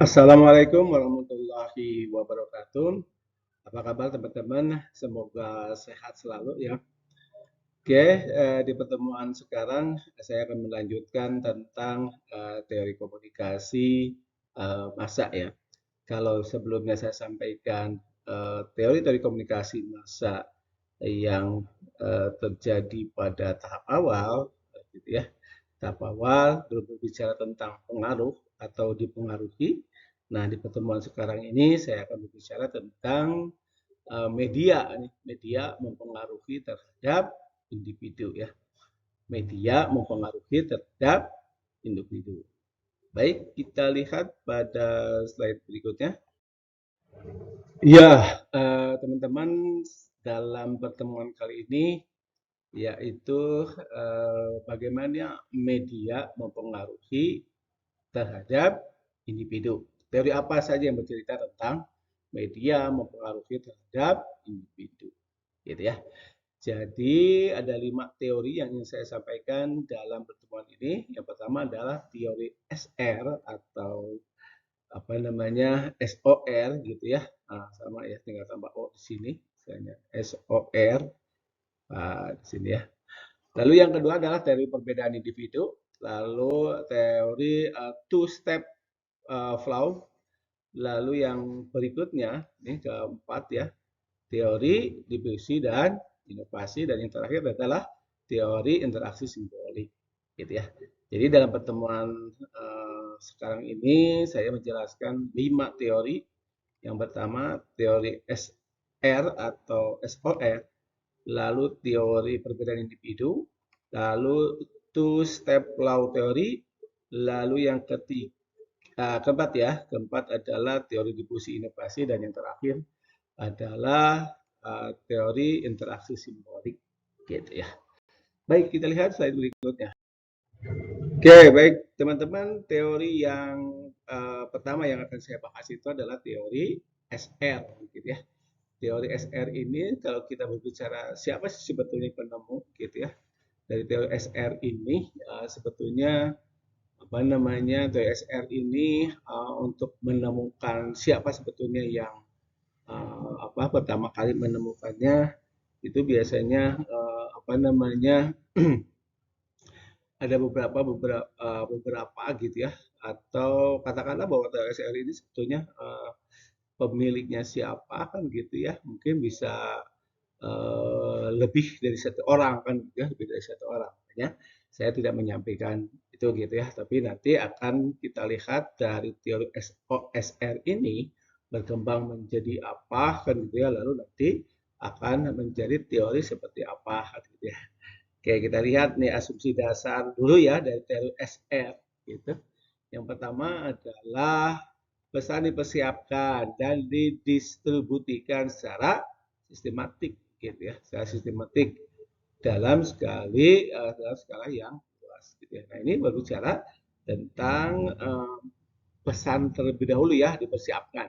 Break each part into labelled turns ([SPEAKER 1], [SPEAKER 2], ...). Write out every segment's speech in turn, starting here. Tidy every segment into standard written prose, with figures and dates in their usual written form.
[SPEAKER 1] Assalamualaikum warahmatullahi wabarakatuh. Apa kabar teman-teman? Semoga sehat selalu ya. Oke, di pertemuan sekarang saya akan melanjutkan tentang teori komunikasi massa ya. Kalau sebelumnya saya sampaikan teori-teori komunikasi massa yang terjadi pada tahap awal, gitu ya. Tahap awal berbicara tentang pengaruh atau dipengaruhi. Nah, di pertemuan sekarang ini saya akan berbicara tentang media, media mempengaruhi terhadap individu ya. Media mempengaruhi terhadap individu. Baik, kita lihat pada slide berikutnya. Ya, teman-teman, dalam pertemuan kali ini yaitu bagaimana media mempengaruhi terhadap individu. Teori apa saja yang bercerita tentang media mempengaruhi terhadap individu, gitu ya. Jadi ada 5 teori yang ingin saya sampaikan dalam pertemuan ini. Yang pertama adalah teori SR atau apa namanya SOR gitu ya. Nah, sama ya, tinggal tambah O di sini, misalnya SOR. Nah, di sini ya. Lalu yang kedua adalah teori perbedaan individu, lalu teori two-step flow, lalu yang berikutnya, ini keempat ya, teori distribusi dan inovasi, dan yang terakhir adalah teori interaksi simbolik, gitu ya. Jadi dalam pertemuan sekarang ini saya menjelaskan 5 teori. Yang pertama teori SR atau SOR, lalu teori perbedaan individu, lalu two-step law teori, lalu yang keempat ya, keempat adalah teori distribusi inovasi, dan yang terakhir adalah teori interaksi simbolik, gitu ya. Baik, kita lihat slide berikutnya. Oke, baik teman-teman, teori yang pertama yang akan saya bahas itu adalah teori SR, gitu ya. Teori SR ini kalau kita berbicara siapa sih sebetulnya penemu, gitu ya. Dari teori SR ini sebetulnya apa namanya, teori SR ini untuk menemukan siapa sebetulnya yang pertama kali menemukannya, itu biasanya apa namanya ada beberapa gitu ya, atau katakanlah bahwa teori SR ini sebetulnya pemiliknya siapa kan gitu ya, mungkin bisa lebih dari satu orang kan gitu ya, lebih dari satu orang. Makanya saya tidak menyampaikan itu gitu ya, tapi nanti akan kita lihat dari teori SOSR ini berkembang menjadi apa kan gitu ya, lalu nanti akan menjadi teori seperti apa kan gitu ya. Oke, kita lihat nih asumsi dasar dulu ya dari teori SR gitu. Yang pertama adalah pesan dipersiapkan dan didistribusikan secara sistematik gitu ya, secara sistematik dalam skala yang luas gitu ya. Nah, ini berbicara tentang pesan terlebih dahulu ya, dipersiapkan.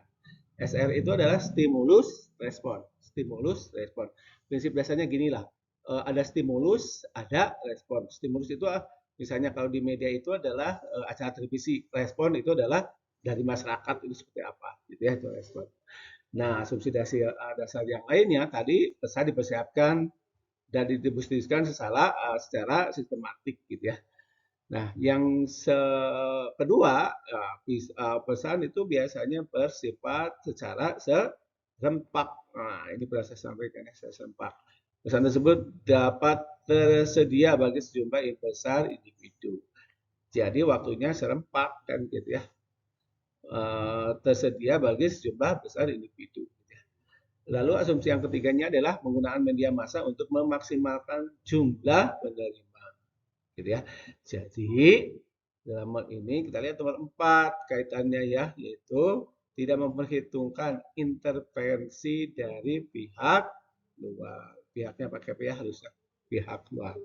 [SPEAKER 1] SR itu adalah stimulus respon. Stimulus respon. Prinsip dasarnya gini lah. Ada stimulus, ada respon. Stimulus itu misalnya kalau di media itu adalah acara televisi. Respon itu adalah dari masyarakat itu seperti apa, gitu ya, itu respon. Nah, asumsi dasar yang lainnya tadi pesan dipersiapkan dan didistribusikan secara sistematik, gitu ya. Nah, yang kedua, pesan itu biasanya bersifat secara serempak. Nah, ini pernah saya sampaikan ya, serempak. Pesan tersebut dapat tersedia bagi sejumlah besar individu. Jadi waktunya serempak kan gitu ya. Tersedia bagi sejumlah besar individu. Lalu asumsi yang ketiganya adalah penggunaan media massa untuk memaksimalkan jumlah penerima, gitu ya. Jadi dalam hal ini kita lihat nomor 4 kaitannya ya, yaitu tidak memperhitungkan intervensi dari pihak luar. Pihaknya pakai pihak harusnya pihak luar.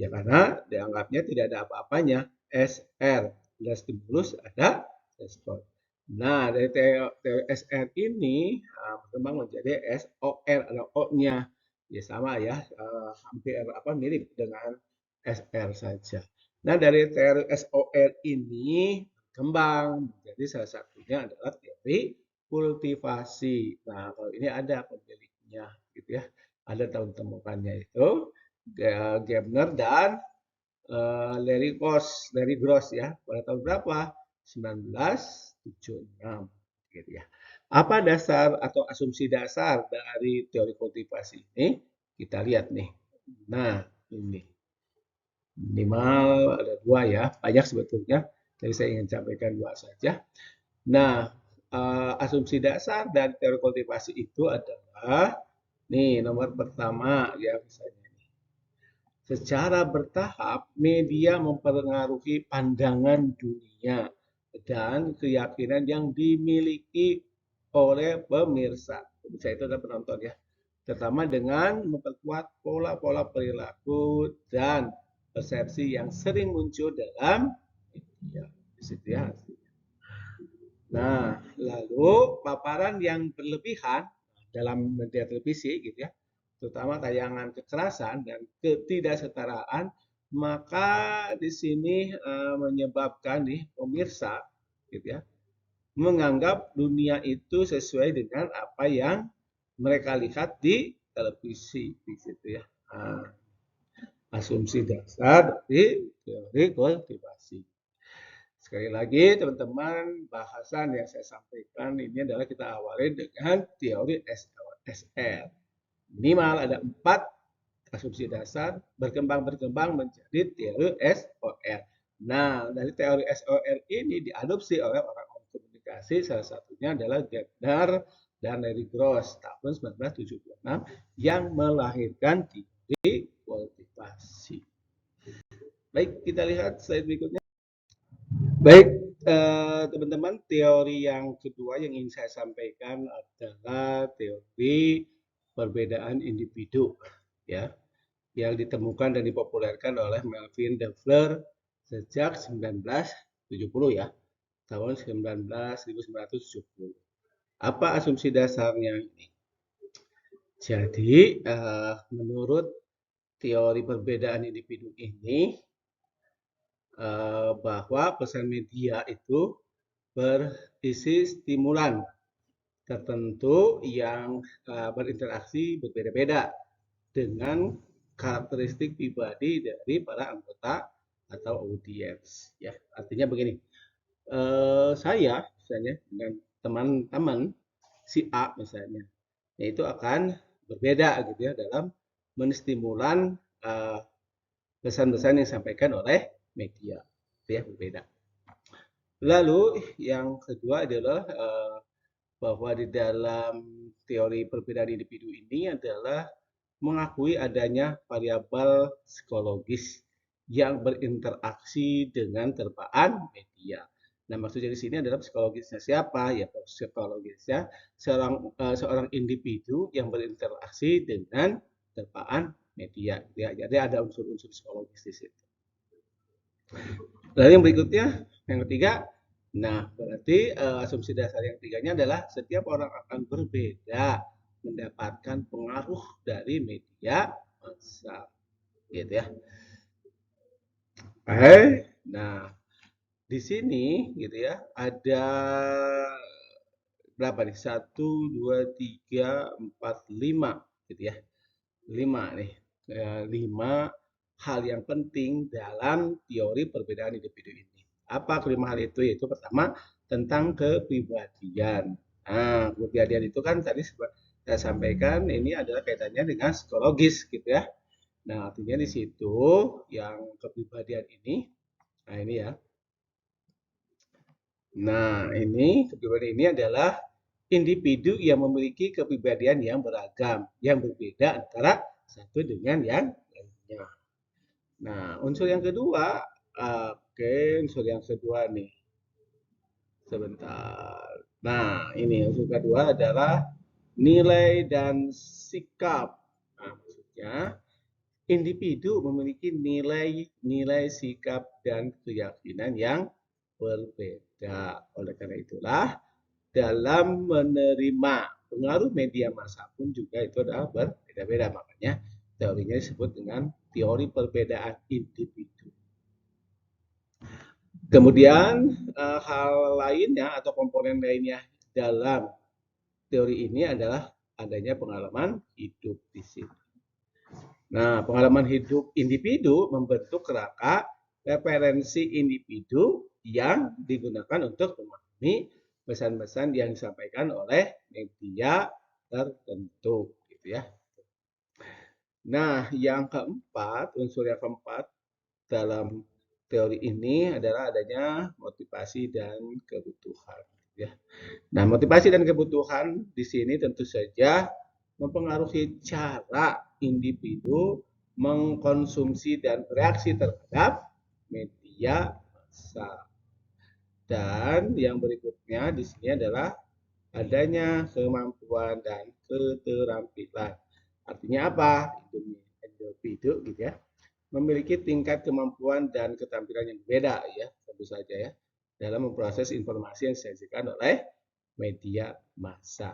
[SPEAKER 1] Ya karena dianggapnya tidak ada apa-apanya. SR, ada stimulus, ada respon. Nah, dari teori SR ini berkembang menjadi SOR, ada O-nya. Ya sama ya, hampir mirip dengan SR saja. Nah, dari teori SOR ini berkembang Jadi salah satunya adalah teori kultivasi. Nah, kalau ini ada pemiliknya, gitu ya. Ada tahun temukannya itu Gebner dan Larry Gross ya. Pada tahun berapa? 1976, gitu ya. Apa dasar atau asumsi dasar dari teori kultivasi ini? Kita lihat nih. Nah, ini minimal ada dua ya, banyak sebetulnya. Jadi saya ingin sampaikan dua saja. Nah, asumsi dasar dari teori kultivasi itu adalah nih nomor pertama ya misalnya. Secara bertahap, media mempengaruhi pandangan dunia dan keyakinan yang dimiliki oleh pemirsa. Pemirsa itu adalah penonton ya. Terutama dengan memperkuat pola-pola perilaku dan persepsi yang sering muncul dalam media. Di situ ya. Nah, lalu paparan yang berlebihan dalam media televisi gitu ya, terutama tayangan kekerasan dan ketidaksetaraan, maka di sini menyebabkan nih pemirsa gitu ya, menganggap dunia itu sesuai dengan apa yang mereka lihat di televisi di situ ya. Nah, asumsi dasar dari teori kultivasi. Sekali lagi teman-teman, bahasan yang saya sampaikan ini adalah kita awali dengan teori SR. Minimal ada 4 asumsi dasar berkembang-berkembang menjadi teori SOR. Nah, dari teori SOR ini diadopsi oleh orang-orang komunikasi, salah satunya adalah Gebner dan Larry Gross tahun 1976 yang melahirkan teori kultivasi. Baik, kita lihat slide berikutnya. Baik, teman-teman, teori yang kedua yang ingin saya sampaikan adalah teori perbedaan individu, ya, yang ditemukan dan dipopulerkan oleh Melvin Develer sejak 1970 ya, tahun 1970. Apa asumsi dasarnya ini? Jadi, menurut teori perbedaan individu ini, bahwa pesan media itu berisi stimulan tertentu yang berinteraksi berbeda-beda dengan karakteristik pribadi dari para anggota atau audiens. Ya, artinya begini, saya misalnya dengan teman-teman si A misalnya, yaitu akan berbeda gitu ya dalam menstimulan pesan-pesan yang disampaikan oleh media, itu ya berbeda. Lalu yang kedua adalah bahwa di dalam teori perbedaan individu ini adalah mengakui adanya variabel psikologis yang berinteraksi dengan terpaan media. Nah, maksudnya di sini adalah psikologisnya siapa? Ya, psikologisnya seorang individu yang berinteraksi dengan terpaan media. Ya, jadi ada unsur-unsur psikologis di situ. Lalu yang berikutnya, yang ketiga, nah berarti asumsi dasar yang ketiganya adalah setiap orang akan berbeda mendapatkan pengaruh dari media massa, gitu ya. Nah di sini gitu ya ada berapa nih? 1, 2, 3, 4, 5 gitu ya. 5 nih. 5 hal yang penting dalam teori perbedaan individu ini. Apa kelima hal itu? Yaitu pertama tentang kepribadian. Nah, kepribadian itu kan tadi saya sampaikan ini adalah kaitannya dengan psikologis gitu ya. Nah, artinya di situ yang kepribadian ini, nah ini ya. Nah, ini kepribadian ini adalah individu yang memiliki kepribadian yang beragam, yang berbeda antara satu dengan yang lainnya. Nah, unsur yang kedua, oke, unsur yang kedua nih. Sebentar. Nah, ini unsur kedua adalah nilai dan sikap. Nah, maksudnya individu memiliki nilai, sikap dan keyakinan yang berbeda. Oleh karena itulah, dalam menerima pengaruh media massa pun juga itu adalah berbeda-beda. Makanya teorinya disebut dengan teori perbedaan individu. Kemudian hal lainnya atau komponen lainnya dalam teori ini adalah adanya pengalaman hidup di sini. Nah, pengalaman hidup individu membentuk kerangka referensi individu yang digunakan untuk memahami pesan-pesan yang disampaikan oleh media tertentu, gitu ya. Nah, yang keempat, unsur yang keempat dalam teori ini adalah adanya motivasi dan kebutuhan, ya. Nah, motivasi dan kebutuhan di sini tentu saja mempengaruhi cara individu mengkonsumsi dan bereaksi terhadap media massa. Dan yang berikutnya di sini adalah adanya kemampuan dan keterampilan. Artinya apa? Individu gitu ya, memiliki tingkat kemampuan dan keterampilan yang berbeda ya, tentu saja ya, dalam memproses informasi yang disajikan oleh media massa.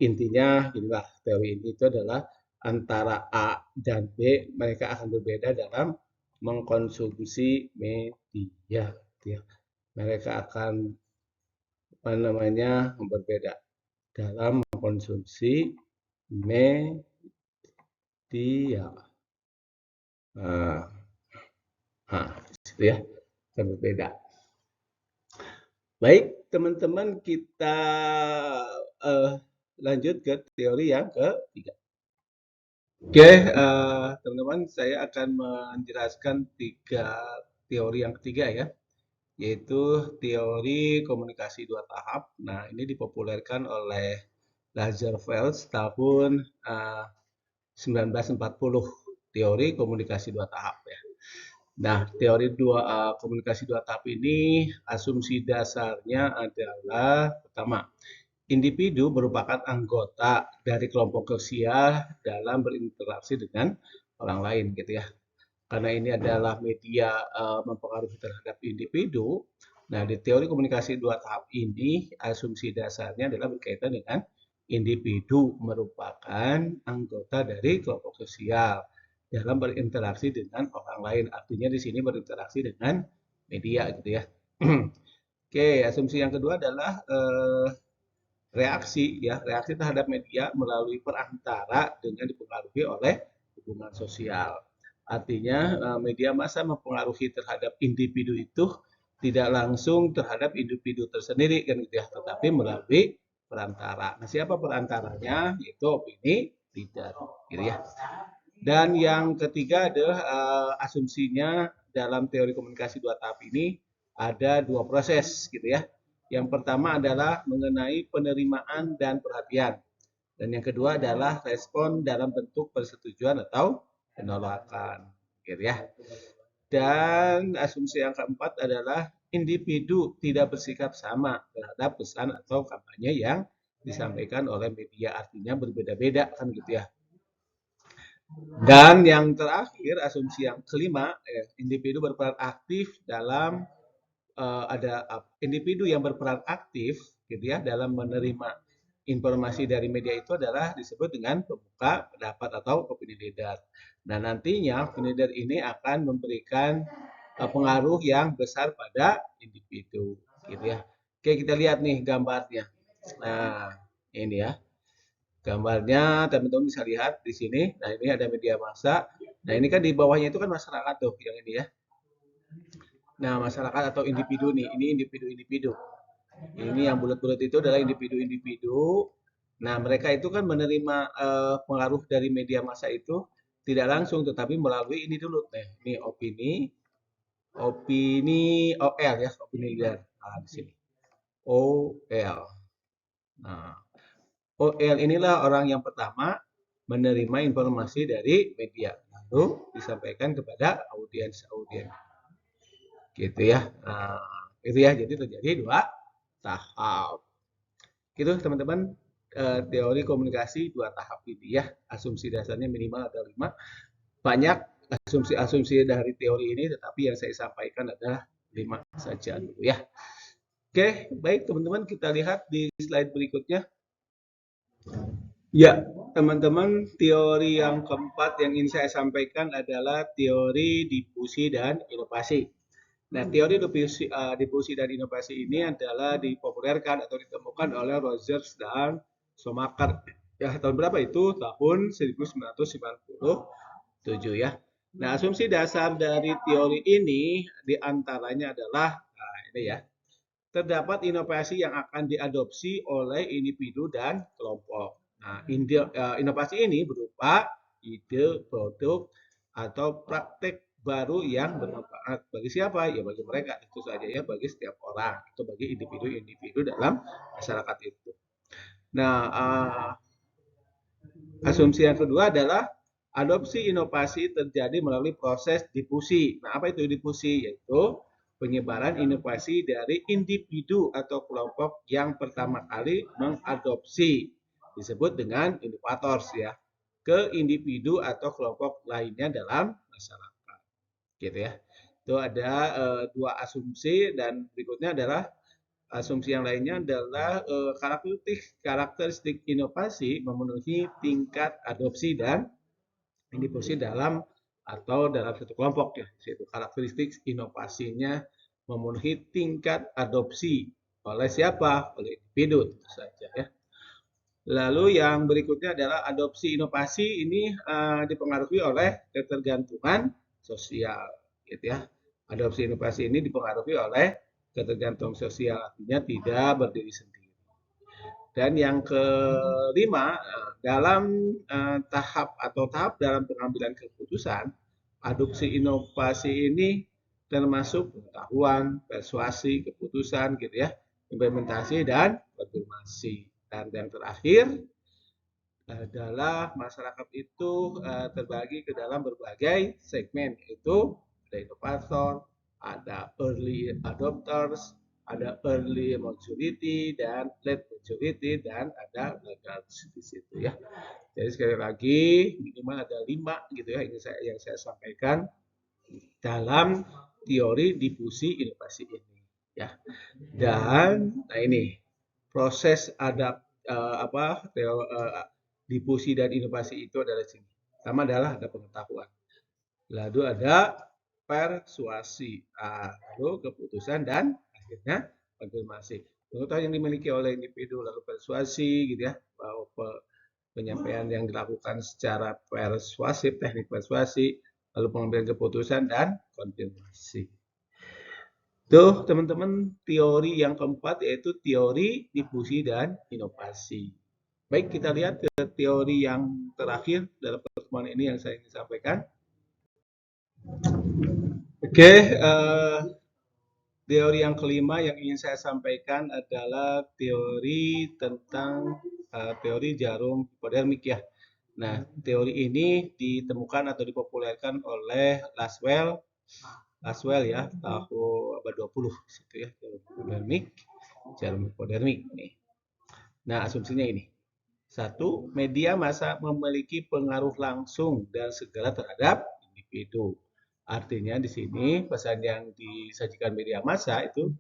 [SPEAKER 1] Intinya inilah teori ini itu adalah antara A dan B mereka akan berbeda dalam mengkonsumsi media. Ya. Mereka akan apa namanya berbeda dalam mengkonsumsi media. Nah, itu ya, akan berbeda. Baik, teman-teman kita lanjut ke teori yang ketiga. Oke, teman-teman, saya akan menjelaskan teori yang ketiga ya, yaitu teori komunikasi dua tahap. Nah, ini dipopulerkan oleh Lazarsfeld tahun 1940, teori komunikasi dua tahap ya. Nah, teori komunikasi dua tahap ini asumsi dasarnya adalah pertama, individu merupakan anggota dari kelompok sosial dalam berinteraksi dengan orang lain gitu ya. Karena ini adalah media mempengaruhi terhadap individu. Nah, di teori komunikasi dua tahap ini asumsi dasarnya adalah berkaitan dengan individu merupakan anggota dari kelompok sosial dalam berinteraksi dengan orang lain. Artinya di sini berinteraksi dengan media gitu ya. Oke, asumsi yang kedua adalah reaksi ya, reaksi terhadap media melalui perantara dengan dipengaruhi oleh hubungan sosial. Artinya media massa mempengaruhi terhadap individu itu tidak langsung terhadap individu tersendiri kan gitu ya, tetapi melalui perantara. Nah, siapa perantaranya? Yaitu opini leader, gitu ya. Dan yang ketiga adalah asumsinya dalam teori komunikasi dua tahap ini ada dua proses gitu ya. Yang pertama adalah mengenai penerimaan dan perhatian. Dan yang kedua adalah respon dalam bentuk persetujuan atau penolakan. Gitu ya. Dan asumsi yang keempat adalah individu tidak bersikap sama terhadap pesan atau kampanye yang disampaikan oleh media. Artinya berbeda-beda kan gitu ya. Dan yang terakhir, asumsi yang kelima, individu berperan aktif dalam ada individu yang berperan aktif gitu ya dalam menerima informasi dari media itu adalah disebut dengan pembuka pendapat atau opinion leader. Nah, nantinya opinion leader ini akan memberikan pengaruh yang besar pada individu gitu ya. Oke, kita lihat nih gambarnya. Nah, ini ya. Gambarnya teman-teman bisa lihat di sini. Nah, ini ada media massa. Nah, ini kan di bawahnya itu kan masyarakat tuh yang ini ya. Nah, masyarakat atau individu nih, ini individu-individu. Ini yang bulat-bulat itu adalah individu-individu. Nah, mereka itu kan menerima pengaruh dari media massa itu tidak langsung, tetapi melalui ini dulu. Nah, ini opini OL ya, opini leader. Nah, di sini. OL. Nah, OL inilah orang yang pertama menerima informasi dari media, lalu disampaikan kepada audiens-audiens. Gitu ya. Nah, itu ya. Jadi terjadi dua tahap. Gitu teman-teman, teori komunikasi dua tahap ini ya. Asumsi dasarnya minimal ada 5. Banyak asumsi-asumsi dari teori ini, tetapi yang saya sampaikan adalah 5 saja dulu ya. Oke, baik teman-teman, kita lihat di slide berikutnya. Ya, teman-teman, teori yang keempat yang ingin saya sampaikan adalah teori difusi dan inovasi. Nah, teori difusi dan inovasi ini adalah dipopulerkan atau ditemukan oleh Rogers dan Schumacher. Ya, tahun berapa itu? Tahun 1997 ya. Nah, asumsi dasar dari teori ini diantaranya adalah, nah ini ya, terdapat inovasi yang akan diadopsi oleh individu dan kelompok. Nah, inovasi ini berupa ide, produk, atau praktek baru yang bermanfaat bagi siapa? Ya bagi mereka, itu saja ya, bagi setiap orang, atau bagi individu-individu dalam masyarakat itu. Nah, asumsi yang kedua adalah adopsi inovasi terjadi melalui proses difusi. Nah, apa itu difusi? Yaitu penyebaran inovasi dari individu atau kelompok yang pertama kali mengadopsi, disebut dengan inovators ya, ke individu atau kelompok lainnya dalam masyarakat. Gitu ya. Itu ada dua asumsi dan berikutnya adalah asumsi yang lainnya adalah karakteristik inovasi memenuhi tingkat adopsi dan difusi dalam atau dalam satu kelompok ya. Itu karakteristik inovasinya memenuhi tingkat adopsi oleh siapa? Oleh individu tentu saja ya. Lalu yang berikutnya adalah adopsi inovasi ini dipengaruhi oleh ketergantungan sosial, gitu ya. Adopsi inovasi ini dipengaruhi oleh ketergantungan sosial, artinya tidak berdiri sendiri. Dan yang kelima, dalam tahap dalam pengambilan keputusan, adopsi inovasi ini termasuk pengetahuan, persuasi, keputusan, gitu ya, implementasi dan konfirmasi. Dan yang terakhir adalah masyarakat itu terbagi ke dalam berbagai segmen, yaitu ada inovator, ada early adopters, ada early maturity dan late maturity, dan ada laggards di situ ya. Jadi sekali lagi minimal ada 5 gitu ya yang saya sampaikan dalam teori difusi inovasi ini ya. Dan nah ini proses difusi dan inovasi itu adalah sini. Pertama adalah ada pengetahuan. Lalu ada persuasi, lalu keputusan dan akhirnya konfirmasi. Pengetahuan yang dimiliki oleh individu, lalu persuasi gitu ya, bahwa penyampaian yang dilakukan secara persuasif, teknik persuasi, lalu pengambilan keputusan dan konfirmasi. Tuh teman-teman, teori yang keempat yaitu teori difusi dan inovasi. Baik, kita lihat ke teori yang terakhir dalam pertemuan ini yang saya ingin sampaikan. Oke, teori yang kelima yang ingin saya sampaikan adalah teori tentang teori jarum hipodermik ya. Nah, teori ini ditemukan atau dipopulerkan oleh Laswell ya, tahun abad 20 situ ya, jarum hipodermik nih. Nah, asumsinya ini. Satu, media massa memiliki pengaruh langsung dan segera terhadap individu. Artinya di sini pesan yang disajikan media massa itu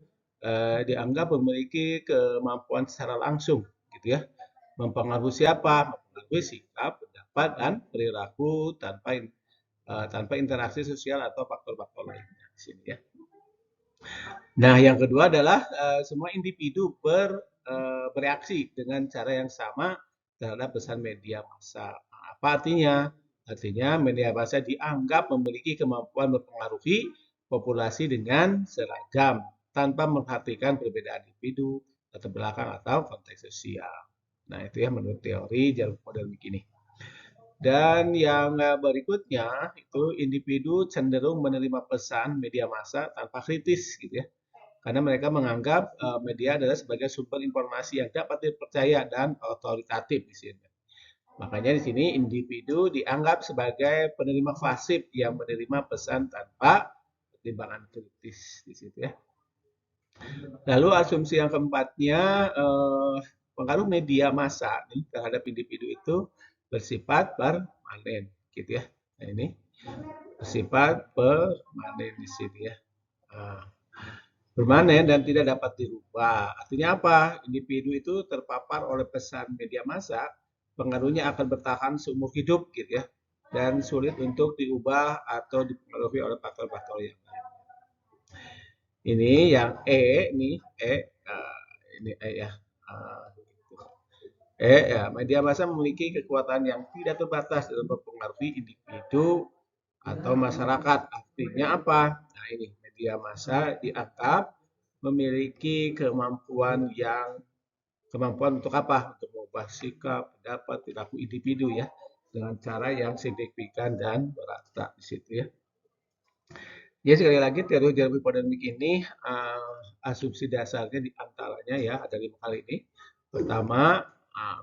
[SPEAKER 1] dianggap memiliki kemampuan secara langsung, gitu ya, mempengaruhi siapa, mempengaruhi sikap, pendapat dan perilaku tanpa interaksi sosial atau faktor-faktor lainnya di sini ya. Nah, yang kedua adalah semua individu bereaksi dengan cara yang sama terhadap pesan media massa. Nah, apa artinya? Artinya media massa dianggap memiliki kemampuan mempengaruhi populasi dengan seragam tanpa memperhatikan perbedaan individu, latar belakang atau konteks sosial. Nah, itu ya menurut teori jarum hipodermik ini. Dan yang berikutnya itu individu cenderung menerima pesan media massa tanpa kritis gitu ya. Karena mereka menganggap media adalah sebagai sumber informasi yang dapat dipercaya dan otoritatif di sini. Makanya di sini individu dianggap sebagai penerima pasif yang menerima pesan tanpa pertimbangan kritis di situ ya. Lalu asumsi yang keempatnya pengaruh media massa nih terhadap individu itu bersifat permanen gitu ya. Nah, ini bersifat permanen di sini ya. Permanen dan tidak dapat dirubah. Artinya apa? Individu itu terpapar oleh pesan media massa, pengaruhnya akan bertahan seumur hidup gitu ya. Dan sulit untuk diubah atau dipengaruhi oleh faktor-faktor yang lain. Ini yang E, nih E, ini E ya. Eh, ya, media massa memiliki kekuatan yang tidak terbatas dalam mempengaruhi individu atau masyarakat. Artinya apa? Nah, ini media massa dianggap memiliki kemampuan untuk apa? Untuk mengubah sikap, pendapat, perilaku individu ya dengan cara yang signifikan dan merata di situ ya. Ya sekali lagi teori hipodinamik ini asumsi dasarnya di antaranya ya ada 5 hal ini. Pertama,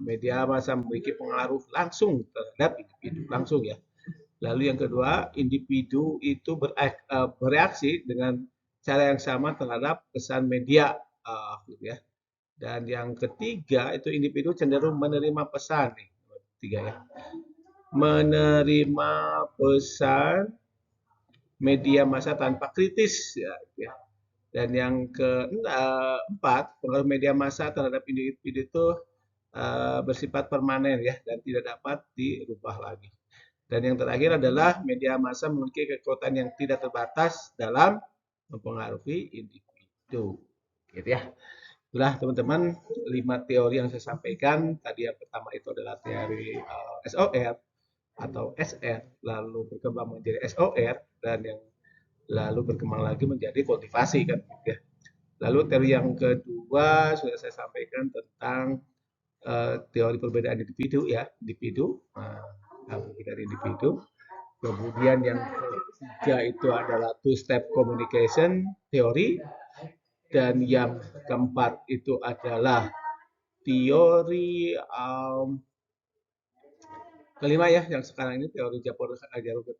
[SPEAKER 1] media massa memiliki pengaruh langsung terhadap individu langsung ya. Lalu yang kedua, individu itu bereaksi dengan cara yang sama terhadap pesan media, gitu ya. Dan yang ketiga itu individu cenderung menerima pesan nih, tiga ya. Menerima pesan media massa tanpa kritis ya, gitu ya. Dan yang keempat, pengaruh media massa terhadap individu itu bersifat permanen ya dan tidak dapat dirubah lagi. Dan yang terakhir adalah media massa memiliki kekuatan yang tidak terbatas dalam mempengaruhi individu. Gitu ya. Itulah teman-teman 5 teori yang saya sampaikan. Tadi yang pertama itu adalah teori SOR atau SR, lalu berkembang menjadi SOR, dan yang lalu berkembang lagi menjadi kultivasi kan. Ya. Lalu teori yang kedua sudah saya sampaikan tentang teori perbedaan individu ya, individu, dari individu. Kemudian yang ketiga itu adalah two-step communication teori. Dan yang keempat itu adalah teori kelima ya, yang sekarang ini teori Jalur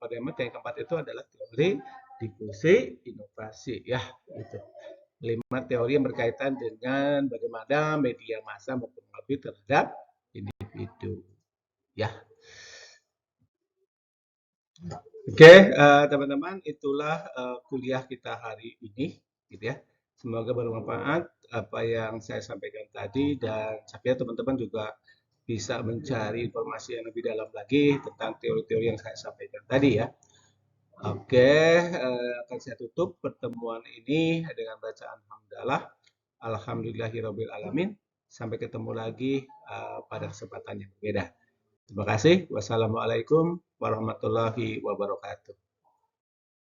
[SPEAKER 1] Parlemen. Yang keempat itu adalah teori difusi inovasi ya, itu. 5 teori yang berkaitan dengan bagaimana media massa mempengaruhi terhadap individu ya. Oke, teman-teman, itulah kuliah kita hari ini, gitu ya. Semoga bermanfaat apa yang saya sampaikan tadi dan saya kira teman-teman juga bisa mencari informasi yang lebih dalam lagi tentang teori-teori yang saya sampaikan tadi ya. Oke, akan saya tutup pertemuan ini dengan bacaan hamdalah. Alhamdulillahirabbil alamin. Sampai ketemu lagi pada kesempatan yang berbeda. Terima kasih. Wassalamualaikum warahmatullahi wabarakatuh.